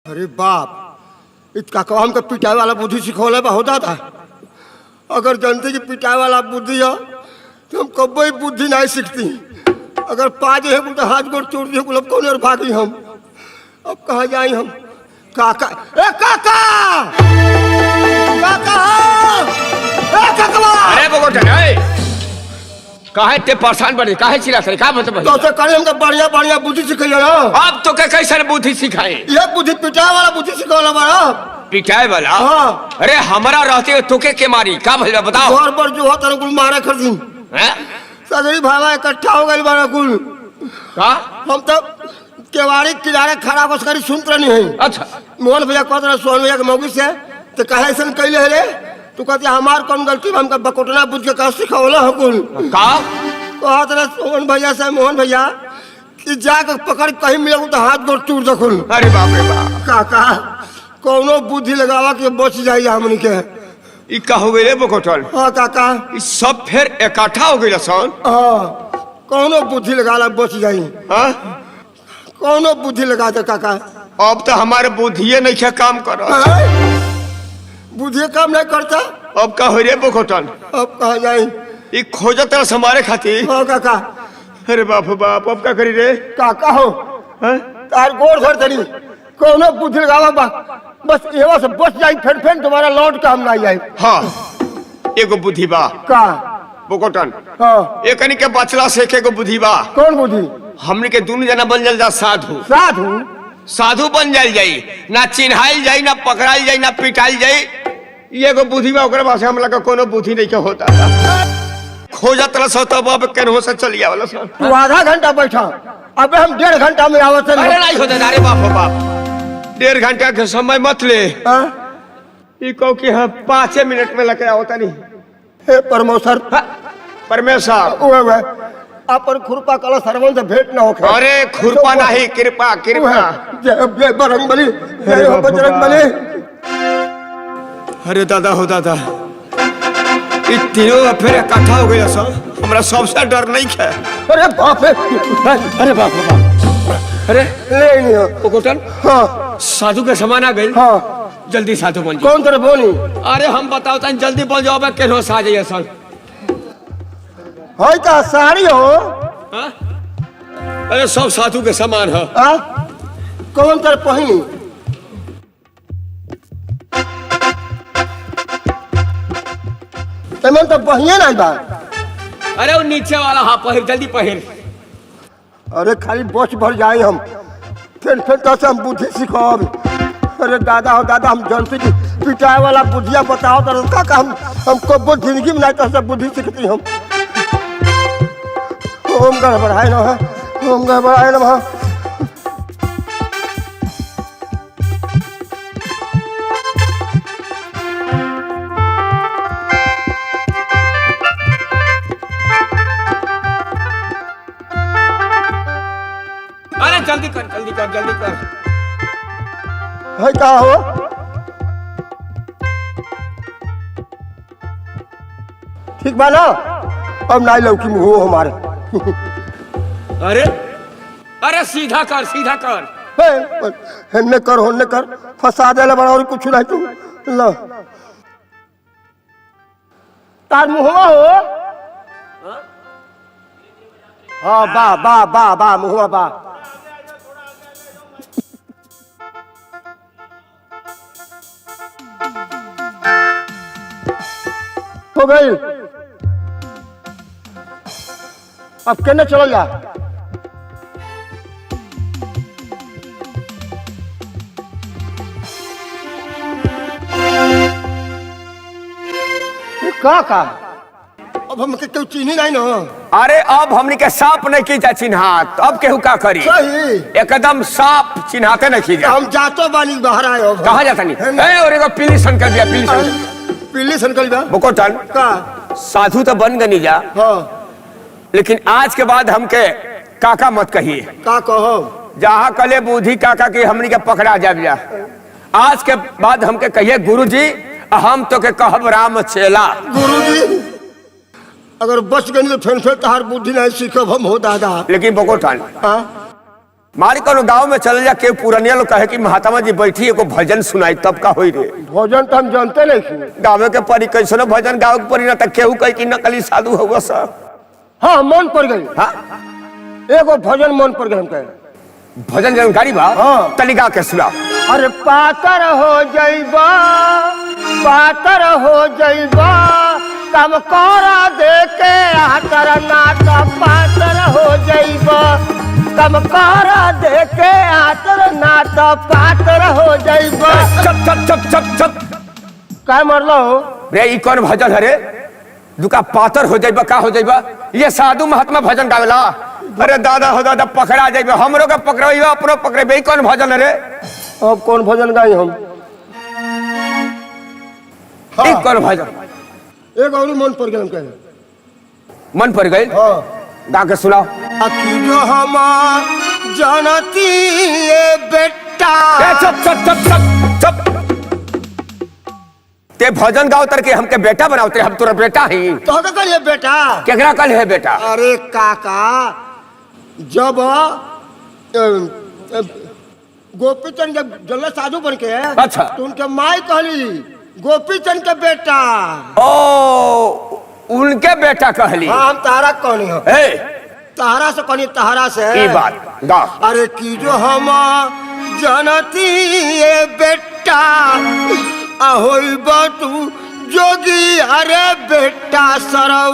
अरे बाप इतना काम का पिटाई वाला बुद्धि सिखोले बा होता था। अगर जनते की पिटाई वाला बुद्धि हो तो हम कभी बुद्धि नहीं सीखती। अगर पाज है तो हाथ गोड़ चोट दिए गुलाब कौन और भागी हम। अब कहाँ जाए हम। काका ए काका काका ए काका अरे बगोटन काहे ते परेशान बने काहे चिल्ला करे का मतलब तो से करे हमका बढ़िया बढ़िया बुद्धि सिखाइए ना। अब तो के कैसे बुद्धि सिखाए ये बुद्धि पिटाई वाला बुद्धि सिखावला बड़ा पिटाई वाला। हाँ। अरे हमारा रहते तोके के मारी का भइल बताओ। घर पर जो होता कुल मारे कर दिन हैं सगरी भावा इकट्ठा हो गई बड़ा कुल का हम तो केवाड़ी किनारे खड़ा बस करी सुनत नहीं है। अच्छा मोहन भैया कहते रहे सोहन भैया के मौगी से तो कहे ऐसा कैले है रे तू कहते हमार कौन गलती हमका बकोटना बुझ के कहा सिखावला हो कुल का कहते रहे सोहन भैया से मोहन भैया कि जाकर पकड़ कहीं मिले तो हाथ गोड़ टूट दखुल। अरे बाप रे बाप काका कौनो बुद्धि लगावा के बच जाइए हमन के। ई का हो गइले बकोटन हाँ काका ई सब फिर इकट्ठा हो गइल सन। हाँ कौनो बुद्धि लगाला बच जाइए। हां कौनो बुद्धि लगा दे काका। अब तो हमारे बुद्धिए नहीं के काम कर बुद्धि काम नहीं करता। अब का हो रे बकोटन अब कहाँ जाए। ई खोजत रह हमारे खातिर। हाँ काका अरे बाप बाप अब का करी रे काका हो हैं तार गोड़ धर तनी कौनो बुद्धि लगावा बा बस एवा से बच जाई फिर तुम्हारा लौट के हम ना जाए। हाँ एगो बुद्धि बा का बकोटन हाँ एकनी के बचला से एगो बुद्धि बा। कौन बुद्धि। हमने के दोनों जना बन जल जा साधु साधु साधु बन जाइल जाई ना चिन्हाइल जाई ना पकड़ाइल जाई ना पिटाइल जाई। ये एगो बुद्धि बा ओकरे पास हमला का कोनो बुद्धि नहीं के होता खोजत रह सो तब अब केनहो से चली आवला सो। तू आधा घंटा बैठा अबे हम 1.5 घंटा में आवत है। अरे नहीं होता अरे बाप रे बाप 1.5 घंटा के समय मत ले ई कहो कि हम 5 मिनट में लगे आवता नहीं। हे परमेश्वर परमेश्वर ओए अपन खुरपा कला सरवन से भेंट ना होखे। अरे खुरपा नहीं कृपा कृपा जय बजरंगबली जय हो बजरंगबली। अरे दादा हो दादा ई तीनों फिर इकट्ठा हो गया सब हमरा सबसे डर नहीं है। अरे बाप रे अरे बाप रे बाप अरे ले नहीं हो बकोटन हाँ साधु के समान आ गई। हाँ जल्दी साधु बन जाओ। कौन तरह बोली। अरे हम बताओ तन जल्दी बोल जाओ मैं केनो सा जाइए सर। है का साड़ी हो हाँ? अरे सब साधु के समान है। कौन तरह पहनी एमन तो बहिए नहीं बा। अरे वो नीचे वाला हाँ पहिर जल्दी पहिर। अरे खाली बच भर जाए हम फिर तो से हम बुद्धि सिखाओ। अरे दादा हो दादा हम जानते कि पिटाई वाला बुद्धिया बताओ तो का हम कब जिंदगी में नहीं तो बुद्धि सीखती हम। ओम गड़बड़ाए न ओम गड़बड़ाए न। अरे जल्दी कर जल्दी कर जल्दी कर। है का हो ठीक बा ना। अब नहीं लौकी मुँह हमारे। अरे अरे सीधा कर सीधा कर। हेन्ने कर होन्ने कर फंसा दे बड़ा और कुछ नहीं तू लो तार मुँहवा हो। हाँ बा बा बा बा मुँहवा बा हो गई। अब कहने चलो जा। का अब हम के क्यों चीनी नहीं ना। अरे अब हमने के सांप नहीं की जा चिन्हात अब केहू का करी सही एकदम सांप चिन्हाते नहीं की जा। हम जातो बानी बाहर आए हो। कहाँ जाता नहीं ए और एगो पीली संकर दिया पीली संकर पीली सनकल बा बकोटन का साधु तो बन गनी जा। हाँ लेकिन आज के बाद हमके काका मत कहिए। का कहो जहाँ कले बुद्धि काका की हमनी के पकड़ा जाब जा। आज के बाद हमके कहिए गुरुजी हम तो के कहब राम चेला। गुरुजी अगर बच गई तो फिर तहार बुद्धि नहीं सीखब हम हो दादा। लेकिन बकोटन हाँ मारी कोनो गांव में चल जा के पुरानिया लोग कहे कि महात्मा जी बैठी एगो भजन सुनाई तब का होई रे। भोजन तो हम जानते नहीं। गाँव के परी कैसनो भजन गाँव के परी ना तक केहू कही कि नकली साधु होगा सब। हाँ मन पड़ गई। हाँ एगो भजन मन पड़ गई हमके। भजन जानकारी बा। हाँ। तनी गा के सुनाओ। अरे पातर हो जइबा, पातर हो जइबा, कम करा दे के आतर नाता पातर हो जइबा, कम करा दे के आतर नाता पातर हो जइबा। चप चप चप चप चप काय मरलो रे ई कौन भजन है रे? दुका पातर हो जाइबा का हो जाइबा? ये साधु महात्मा भजन गावेला। अरे दादा हो दादा पकड़ा जाइबा, हमरो का पकड़ाइबा अपनो पकड़ेबे। कौन भजन है रे? अब कौन भजन गाई हम? ई कौन भजन? एक और मन पड़ गया हमके। मन पड़ गई? हाँ गा के सुनाओ। अकी जो हम जानती ये बेटा। ए चुप चुप चुप चुप चुप। ते भजन गाओ तरके हमके बेटा बनाओते, हम तोरा बेटा ही। तो कल ये बेटा केकरा कल है बेटा? अरे काका जब गोपीचंद जब जल्ला साधु बन के अच्छा। तो उनके माई कहली गोपीचंद के बेटा। ओ उनके बेटा कहली। हाँ हम तारा कहनी हो। ए तारा से कहनी, तारा से ई बात गा। अरे की जो हम जानती ये बेटा ahoy batu jogi are beta sarau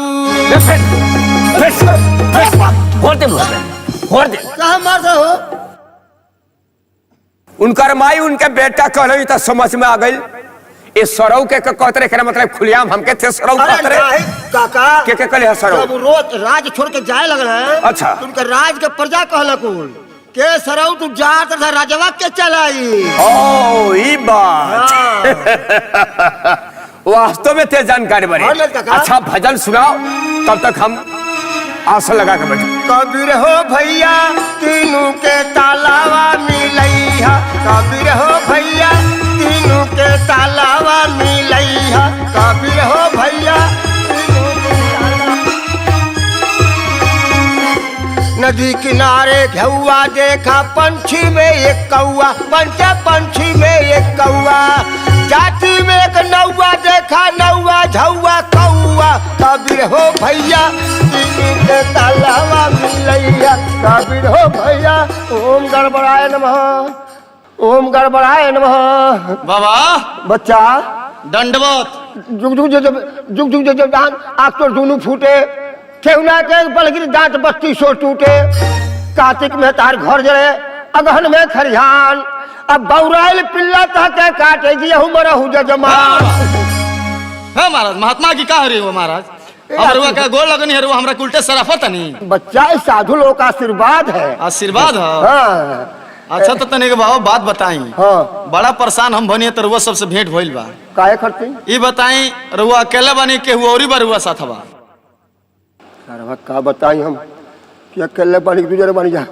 कहाँ मार रहे हो? उनकर माई उनके बेटा कहले तो समझ में आ गई। ये सरौ के कहते रहे मतलब खुलियाम हमके थे सरौ कहते रहे। काका के कहले है सरौ? जब रोज राज छोड़ के जाए लगल है। अच्छा। उनके राज के प्रजा कहलकुल के सरौ तू जात रहा राजवा के चलाई। ओ ई बात वास्तव में ते जानकारी बड़ी। अच्छा भजन सुनाओ तब तक हम आशा लगा के बैठे। कबीर हो भैया तीनों के तालावा मिलैया, कबीर हो भैया तीनों के तालावा मिलैया, कबीर हो भैया तीनों के तालावा। नदी किनारे घेउआ देखा पंछी में एक कौआ, पंचे पंछी में एक कौआ, जाति में एक नौआ देखा नौआ झौआ कौआ, कबीर हो भैया तीनों के तालावा मिलैया, कबीर हो भैया। ओम गड़बड़ाय नमः, ओम गड़बड़ाय नमः। बाबा बच्चा दंडवत जुग जुग जुग जुग जुग आँख तो दोनों फूटे, ठेहुना के बलगिर दांत बत्ती सो टूटे, कार्तिक में तार घर जड़े अगहन में खरिहान, अब बौराइल पिल्ला ताके काटे जी हमर हुज जमान। है महाराज महात्मा की का हरी हो महाराज? हमरवा का गोल लगनी है, हमरा उल्टे सराफत नहीं। बच्चा साधु लोग का आशीर्वाद है। आशीर्वाद है? हाँ। अच्छा तो तने के बाबा बात बताई। हाँ। बड़ा परेशान हम बनिए तो रुआ सबसे भेंट भइल बा। काहे करती? ये बताई रुआ अकेले बनी के हुआ औरी बार रुआ साथ बा? अरे का बताई हम कि अकेले बनी दूसरे बनी जा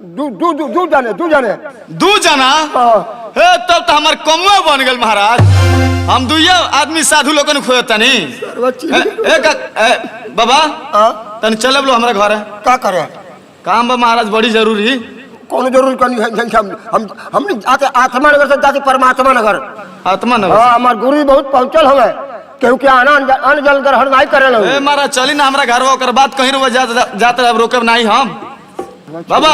दू जाने दू जना। हे तब तो हमार कमुआ बन गल महाराज। हम दुइया आदमी साधु लोगन खोजता नहीं। बाबा तन चल लो हमारे घर। का करे काम बा महाराज बड़ी जरूरी। कौन जरूरी करनी है? हम जाके आत्मा नगर से जाके परमात्मा नगर। आत्मा नगर? हाँ हमार गुरु बहुत पहुंचल हमें क्योंकि अन जल ग्रहण नहीं करे लगे। महाराज चली ना हमारा घर ओकर बात कहीं रुआ जाते रोकब नहीं हम। बाबा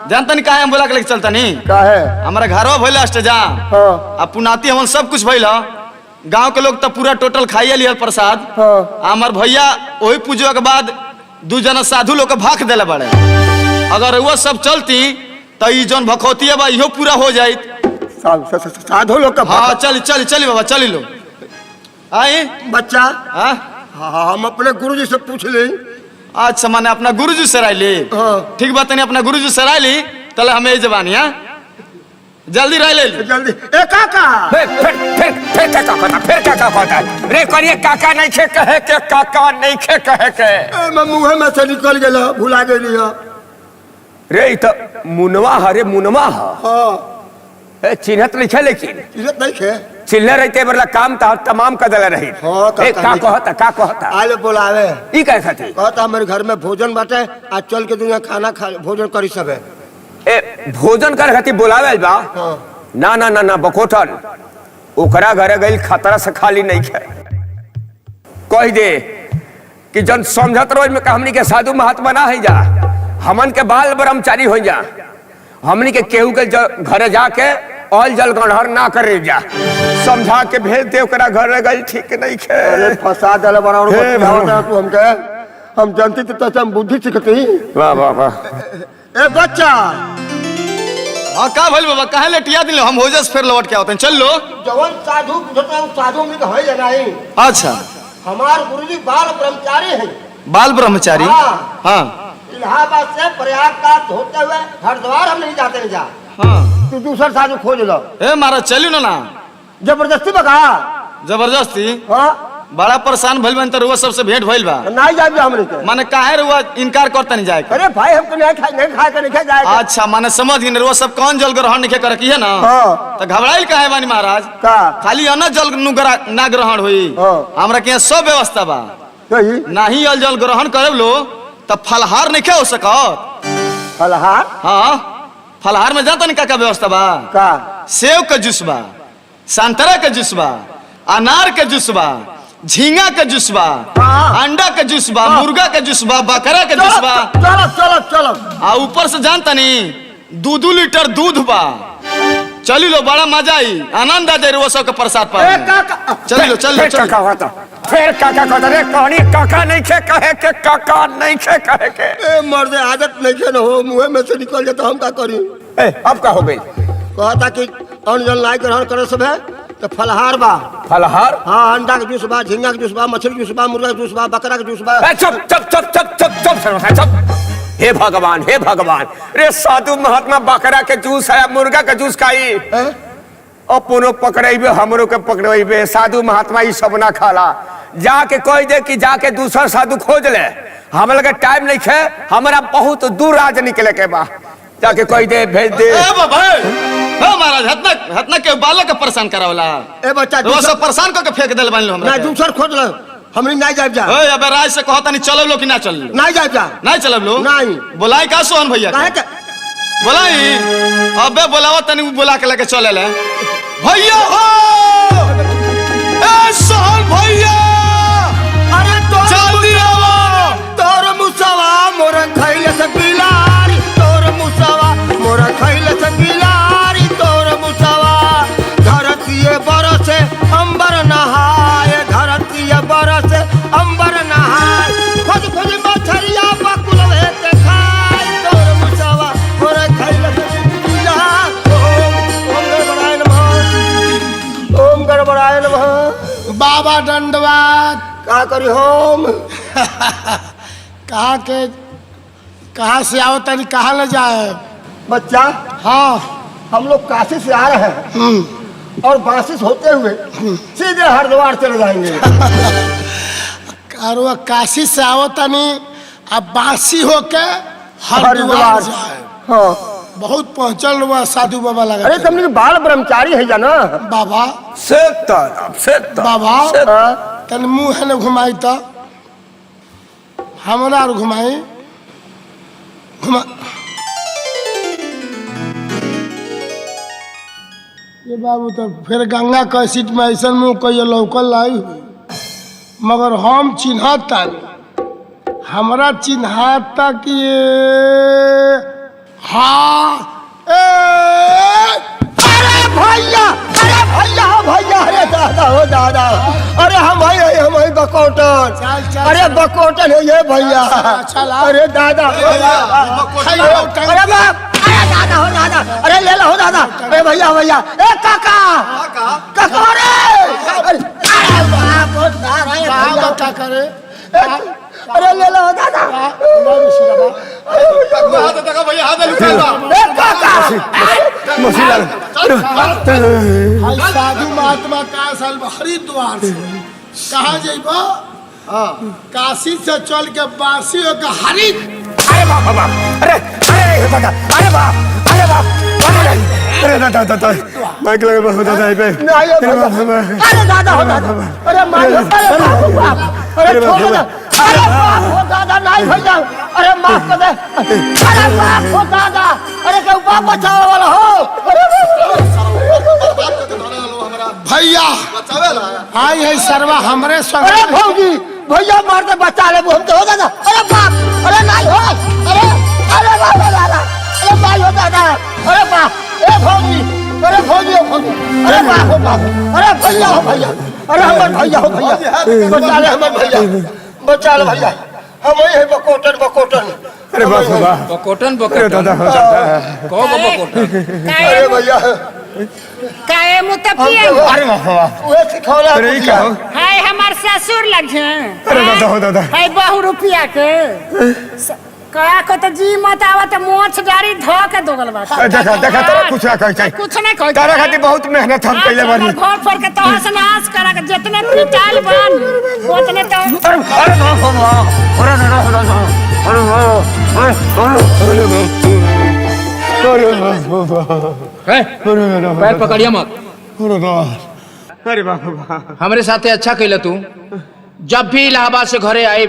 जानता नहीं काहे हम बोला के लेके चलता नहीं? काहे? हमारा घरवा भइल अष्टजाम। हाँ। अब पुनाती हमन सब कुछ भइल। गांव के लोग तो पूरा टोटल खाइए लिया प्रसाद। हाँ। हमार भैया वही पूजवा के बाद दू जना साधु लोग के भाग देले बड़े। अगर वो सब चलती तो ये जौन भखौती बा इहो पूरा हो जाये। साधु लोग का? हाँ चली चली चली बाबा चली लो। आई बच्चा हाँ हम अपने गुरुजी से पूछ ली। अच्छा माने अपना गुरुजी से राय ली? हाँ। ठीक बात नहीं अपना गुरुजी से राय ली तले हमें जबानी। हाँ जल्दी राय ले ली जल्दी। ए काका फिर क्या कहता रे? करिए काका नहीं खे कहे के, काका नहीं खे कहे के। मैं मुँह में से निकल गया भुला गई। रे तो मुनवा हरे मुनवा हाँ चिन्हत नहीं खे, लेकिन चिन्हत नहीं खे। चिल्ले रहते बरला काम तमाम कदल रही हाँ, ए, का कहता आले बोलावे ई कहे खातिर कहता हमारे घर में भोजन बाटे आज चल के दुनिया खाना खा भोजन करी सब है। ए भोजन करे खातिर बोलावे बा हाँ। ना ना ना ना बकोटन ओकरा घरे गइल खतरा से खाली नहीं खे कह दे कि जन समझत रोज में हमनी के साधु महात्मा ना है जा हमन के बाल ब्रह्मचारी हो जा हमनी के केहू के घरे जाके ऑल जल गढ़र ना करे जा समझा के भेज दे ओकरा घरे गइल ठीक नहीं खे अरे फंसा देले बड़ा और तू हमके हम जानती तो हम बुद्धि सीखती। वाह वाह वाह ए बच्चा हाँ का भइल बाबा काहे लेटिया दिलो हम होजस फिर लौट के आवतन चल लो जवन साधु बुझता साधु में है या नहीं। अच्छा हमार गुरुजी बाल ब्रह्मचारी है। बाल ब्रह्मचारी हाँ। हाँ इलाहाबाद से प्रयागराज होते हुए हरिद्वार हम नहीं जाते नहीं जा। हाँ तू दूसरा साधु खोज लो। ए मारा चलियो ना ना जबरदस्ती बका जबरदस्ती हाँ बड़ा परेशान भइल बन तो रुआ सबसे भेंट भइल बा नहीं जाए हमने के। माने काहे रुआ इनकार करता नहीं जाए अरे भाई हमको नहीं खाए के नहीं जाए। अच्छा माने समझ गई रुआ सब कौन जल ग्रहण नहीं करे की है ना हाँ। तो घबराइल काहे बानी महाराज का खाली अन्न जल ना ग्रहण हुई हाँ। हमरा के यहाँ सब व्यवस्था बा सही नाही जल ग्रहण करे लो तब फलहार नहीं हो सकत फलहार हाँ फलहार में जाता नहीं का व्यवस्था बा का सेव का जूस बा संतरा का जूस बा अनार का जूस बा झींगा का जूस बा हाँ। अंडा का जूस बा मुर्गा का जूस बा बकरा का जूस बा चलो चलो चलो आ ऊपर से जानता नहीं 2 लीटर दूध बा चली लो बड़ा मजा आई आनंद आ जाए वो सब के प्रसाद पा ए काका चल लो फिर काका कहता रे कहानी काका नहीं खे कहे के काका नहीं खे कहे के ए मर्दे आदत नहीं के न हो मुंह में से निकल जाए तो हम का करी। ए, अब का हो गई कहता कि अन्न जल नहीं ग्रहण करे सब है तो फलहार बा। फलहार हाँ अंडा के जूस बा झींगा के जूस बा मछली के जूस बा मुर्गा के जूस बा बकरा के जूस बा। ए, चुप चुप चुप चुप चुप चुप चुप चुप हे भगवान रे साधु महात्मा बकरा के जूस है मुर्गा के जूस खाई अपनो पकड़ेबे हमरो के पकड़ेबे साधु महात्मा ई सब ना खाला जाके कह दे कि जाके दूसरा साधु खोज ले हम लगे टाइम नहीं खे हमारा बहुत दूर राज निकले के बा जाके कह दे भेज दे ए बाबा हो महाराज हतना के बालक के परेशान करावला ए बच्चा वो सब परेशान करके फेंक देल बन लो हमरा नहीं दूसर खोज लो हमनी नहीं जाए जा। ओए अबे राज से कहता नहीं चलो लो कि ना चल लो नहीं जाए जा नहीं चलब लो नहीं बुलाई का सोहन भैया काहे के बुलाई अबे बुलावा तनी बुला के लेके चले ले भैया हो ए सोहन भैया अरे तो जल्दी आओ तोर मुसवा मोर खैले से बिलारी तोर मुसवा मोर खैले से बिलारी तोर मुसवा धरतीये बरसे अंबर नहाए धरतीये बरसे अंबर नहाए खोज खोज मछरिया बकुलवे के खाए तोर मुसवा मोर खैले से बिलारी ओम गड़बड़ाय नमः बाबा दंडवात का करी होम कहाँ से आओ तनी कहाँ ले जाए बच्चा हाँ हम लोग काशी से आ रहे हैं और बासिस होते हुए सीधे हरिद्वार चले जाएंगे। कारुआ काशी से आओ तनी अब बासी होके हरिद्वार जाए हाँ बहुत पहुँचल हुआ साधु बाबा लगा अरे तुमने बाल ब्रह्मचारी है जाना बाबा बाबा हाँ? तनी मुँह है न घुमाई तो हमरा और घुमाई घुमा ये बाबू तो फिर गंगा के सीट में ऐसा मुँह कहिए लौकल लाई हुई मगर हम चिन्हता नहीं हमरा चिन्हता कि हाँ अरे भैया अरे दादा हो दादा अरे हम भाई बकोटन चल, चल, अरे बकोटन है ये भैया चल, अरे दादा अरे बाप अरे दादा हो दादा अरे ले लो दादा अरे भैया ए काका काका अरे बाप हो बाबा क्या करे अरे ले लो दादा भैया हाथ लुका ए काका भाई साधु महात्मा का साल हरिद्वार से कहाँ जाइबा काशी से चल के बासी होकर हरि अरे बाप अरे बाप अरे बाप अरे दादा दादा माइक लगे बहुत दादा पे नहीं है भैया। अरे दादा हो दादा, अरे मार, अरे बाप, अरे छोड़ दे, अरे बाप हो दादा, नहीं भैया, अरे माफ कर दे, अरे बाप हो दादा, अरे क्यों बाप बचाने वाला हो? भैया आई है सरवा हमरे संग। अरे भौजी भैया मार दे, बचा ले हम तो हो दादा। अरे बाप, अरे नहीं हो, अरे बाप हो दादा, अरे भाई हो दादा, अरे बाप, ए भौजी, अरे भौजी हो भौजी, अरे बाप हो बाप, अरे भैया हो भैया, अरे हमारे भैया हो भैया, बचा ले हमारे भैया, बचा ले भैया, हम ही है बकोटन बकोटन। अरे बाप रे बाप बकोटन अरे दादा बकोटन दादा कहो बकोटन अरे भैया काहे मुतपिए अरे बाप वो सिखौला अरे ये क्या हो हाय हमार ससुर लग अरे दादा हो दादा हाय बहु रुपया के कया को तो जी मत आवत मोछ डारी ध के दोगल बा देखा देखा तेरा कुछ ना कह चाहिए कुछ नहीं कह तारा खातिर बहुत मेहनत हम कइले बानी घर पर के तो हंस नाश करा के जितने पिटाल बन उतने तो अरे बाप रे बाप अरे दादा हो दादा अरे पैर पकड़िया मत अरे बाप रे बाप हमरे साथे अच्छा कैला तू। जब भी इलाहाबाद से घरे आए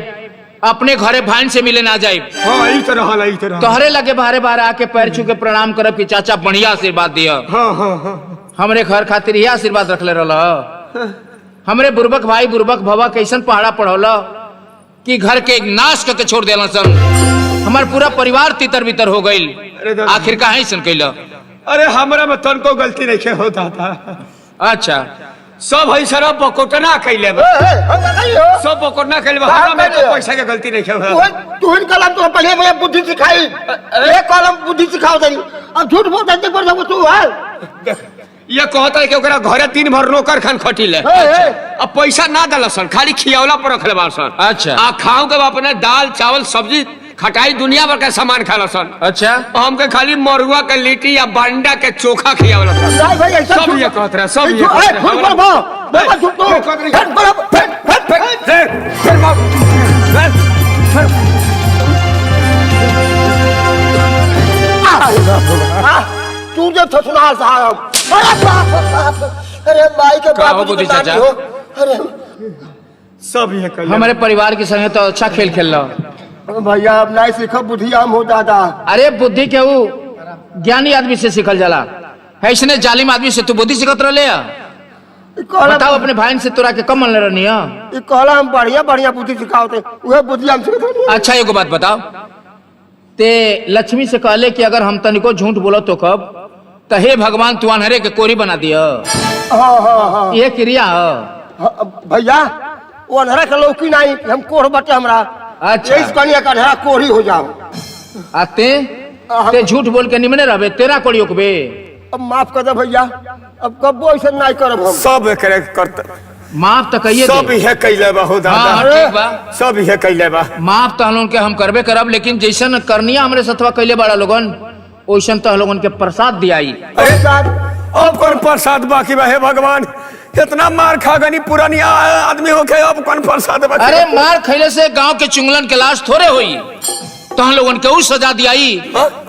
अपने घरे भाइन से मिले ना जाए, हां ई तरह तोहरे लगे बाहरे बाहर आके पैर छू के प्रणाम करब कि चाचा बढ़िया आशीर्वाद दिया। हां हमरे घर खातिर यह आशीर्वाद रखले रहल। हमरे बुर्बक भाई बुर्बक भवा कैसन पहाड़ा पढ़ौला कि घर के नाश करके छोड़ देला सन। हमार पूरा परिवार तितर बितर हो गई। आखिर काहे सन कैला? अरे हमरा में तनको गलती नहीं के होता था। अच्छा सब है सर बकोटना कैले बा। सब बकोटना कैले बा। हमरा में तो पैसा के गलती नहीं के। तू इन कलम तो पहले मुझे बुद्धि सिखाई, एक कलम बुद्धि सिखाओ तनी, अब झूठ बोलते थे पर सब तू है। ये कहता है कि ओकरा घरे दिन भर नौकर खान खटिले। अब पैसा ना दल सन, खाली खियावला पर रखले बा सन। अच्छा आ खाओ के अपने दाल चावल सब्जी खटाई दुनिया भर के सामान खाला सन। अच्छा हमके खाली मरुआ के लिट्टी या बंडा के चोखा खियावला सन। नहीं भाई ऐसा सब ये कहत रहे, सब ये झूठ कहत बोल रहे। बो, बाबा झूठ बोल, फेंक बड़ा, तू जो थसना साहब, अरे बाप, अरे माई के का हो बाप बुद्धि चाचा? अरे सब ये कैले। हमारे परिवार के संगे तो अच्छा खेल खेल रहा। भैया अब नहीं सीखो बुद्धि आम हो दादा। अरे बुद्धि के वो ज्ञानी आदमी से सीखल जाला, ऐसने जालिम आदमी से तू बुद्धि सीखत रहे। बताओ अपने भाई से तोरा के कम मन रहनी है। ये कहला हम बढ़िया बढ़िया बुद्धि सिखाओते, वह बुद्धि हम सिखाते। अच्छा एगो बात बताओ, ते लक्ष्मी से कहले कि अगर हम तनिको झूठ बोलो तो कब, तो हे भगवान तू अनहरे के कोरी बना दिया। हाँ ये क्रिया है। भैया वो अंधेरा के लौकी नहीं, हम कोढ़ बटे हमरा। अच्छा। इस कनिया का अंधेरा कोढ़ी हो जाओ। आते ते झूठ बोल के निमने रहबे, तेरा कोड़ी ओकबे। अब माफ कर दे भैया, अब कब्बो ऐसे नहीं करब हम। सब करे करते माफ तो कहिए सब दे। ये कैले बा हो दादा हाँ, ठीक बा। सब ये कैले बा माफ तो हम लोगन के हम करबे करब, लेकिन जैसन करनिया हमरे सतवा कैले बड़ा लोगन ओइसन तो हम लोगन के प्रसाद दियाई। अरे अब कौन प्रसाद बाकी बा हे भगवान, इतना मार खा गनी पुरानी आदमी हो के अब कौन प्रसाद बाकी? अरे मार खैले से गांव के चुंगलन के लाश थोड़े हुई, तो हम लोगन के उ सजा दियाई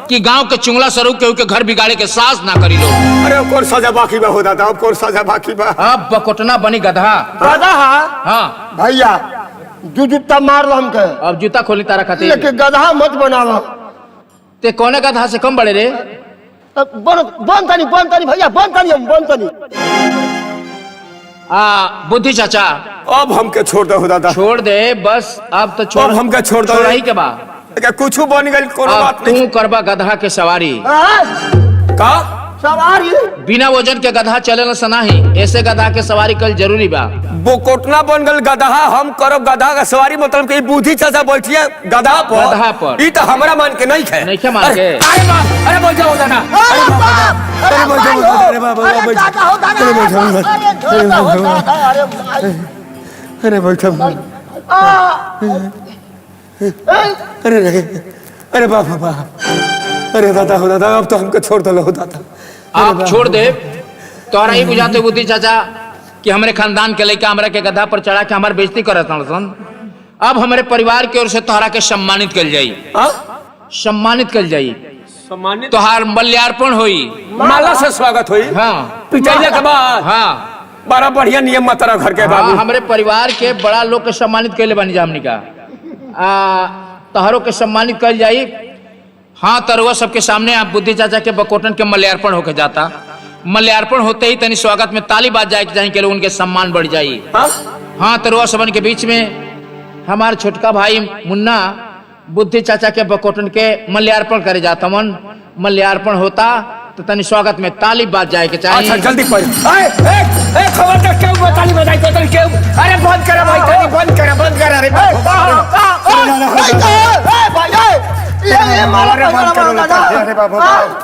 कि गांव के चुंगला स्वरूप के घर बिगाड़े के सास ना करी लो। अरे अब कौन सजा बाकी बा हो दादा, अब कौन सजा बाकी बा? अब बकोटना बनी गधा। गधा हाँ भैया जूता मार लो हमके, अब जूता खोली तारा खातिर। लेकिन गधा मत बनावा। ते कौने गधा से कम बड़े रे? बन तनी भैया, बन तनी। बुद्धि चाचा अब हमके छोड़ दो हो दादा, छोड़ दे बस, अब तो छोड़, अब हमके छोड़ दो। छोड़ही के बा। कुछ बन गई कोनो अब बात तू नहीं। करबा गधा के सवारी। का सवारी बिना वजन के गधा चले न सनाही, ऐसे गधा के सवारी कल जरूरी बा। बोकोटना बन गल गधा, हम करब गधा का सवारी, मतलब कि बुद्धि चाचा बैठिए गधा पर। ई तो हमरा मान के नहीं है। नहीं के मान के। अरे बाप, अरे बोल जाओ दादा, अरे बाप, अरे बोल जाओ, अरे बाप, अरे दादा हो दादा, अरे दादा हो दादा, अरे भाई, अरे बैठो, अरे बाप बाप, अरे दादा हो दादा, अब तो हमको छोड़ दो हो दादा। आप छोड़ दे, तोहरा ही बुझाते बुद्धि चाचा कि हमारे खानदान के लड़का हमरा के गधा पर चढ़ा के हमार बेइज्जती करत सन। अब हमारे परिवार की ओर से तोहरा के सम्मानित कल जाई, सम्मानित कल जाई। सम्मानित तोहार मल्यार्पण होई। माला से स्वागत हुई। हाँ पिटाइले के बाद हाँ बड़ा बढ़िया नियम मतरा घर के हाँ, बाबू। हमरे परिवार के बड़ा लोग के सम्मानित कैले बानी जा हमनी का। तोहरों के सम्मानित कल जाई। हाँ तरुआ सबके सामने आप बुद्धि चाचा के बकोटन के मल्यार्पण होके जाता। मल्यार्पण होते ही तनी स्वागत में ताली बाज जाए कि के लोग उनके सम्मान बढ़ जाई। हाँ तरुआ सबन के बीच में हमारे छोटका भाई मुन्ना बुद्धि चाचा के बकोटन के मल्यार्पण करे जाता। मन मल्यार्पण होता तो तनी स्वागत में ताली बाज जाए के चाहिए। अच्छा जल्दी पढ़। खबर तक क्यों ताली बजाई तो क्यों? अरे बंद करा भाई, ताली बंद करा, बंद करा। अरे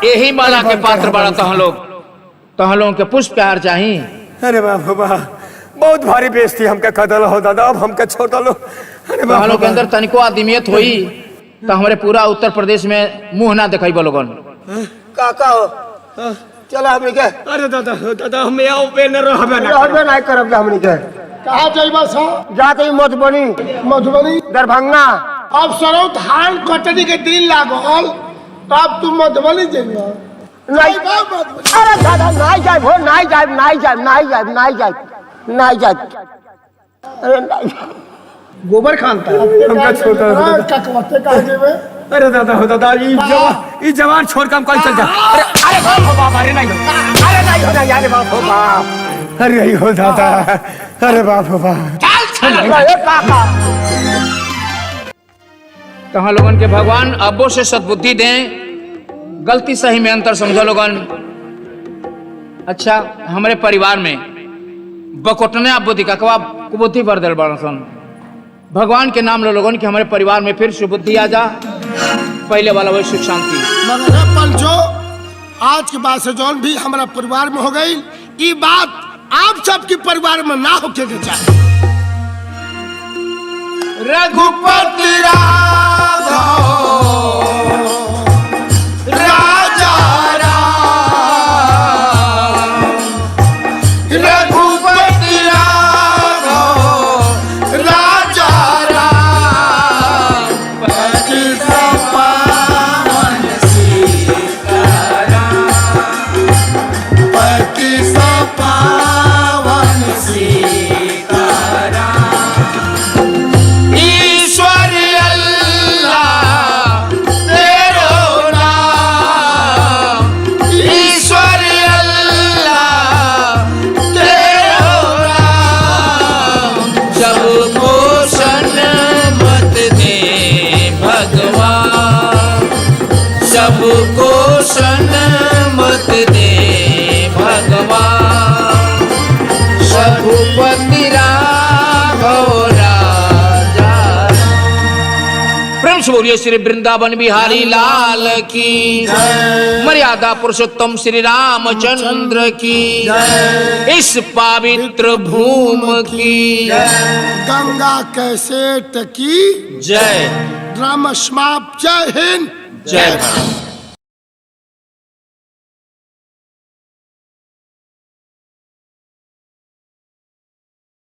यही माला के पात्र बड़ा तह लोगों के पुष्प प्यार चाहिए। अरे बाबू बा बहुत भारी बेइज्जती हमके कदल हो दादा, अब हमके छोड़ दलो। अरे तह बाबू लोग के अंदर तनिको आदमियत होई तो हमारे पूरा उत्तर प्रदेश में मुंह ना दिखाई लोगन। काका हो चला हमनी के अरे दादा दादा हम यहाँ पे न रहबे ना रहबे नहीं करब हमनी के। कहाँ जाइबा सा? जाते मधुबनी मधुबनी। दरभंगा। अब सरो धान कटनी के दिन लागल तब तुम मधुबनी जाइबा? नहीं अरे दादा नहीं जाए हो, नहीं जाए नहीं जाए नहीं जाए नहीं जाए नहीं जाए। अरे नहीं गोबर खानता हमका छोड़ दो। ककवते कहाँ जेबे? अरे दादा हो दादा ये जवान छोड़ काम कल चल जा। अरे अरे बाप हो बाप, अरे नहीं हो, अरे नहीं हो ना यार बाप हो बाप। अरे हो दादा, अरे बाप हो बाप। काका तहाँ लोगन के भगवान अब्बो से सद्बुद्धि दें, गलती सही में अंतर समझो लोगन। अच्छा हमारे परिवार में बकोटने आप बुद्धि का कुबुद्धि भर दल बड़सन। भगवान के नाम लो लोगन कि हमारे परिवार में फिर सुबुद्धि आ जा, पहले वाला वही सुख शांति। मगर पंचो आज के बाद से जौन भी हमारा परिवार में हो गई ये बात आप सबके परिवार में ना होके के चाहे। रघुपति राजा रघुपति राजा सबको सन्मत दे भगवान, रघुपति राघव राजा। प्रेम से बोलिए श्री वृंदावन बिहारी लाल की, मर्यादा पुरुषोत्तम श्री रामचंद्र की, इस पवित्र भूमि की गंगा कैसेट की जय। ड्रामा समाप्त। जय हिंद जय भारत।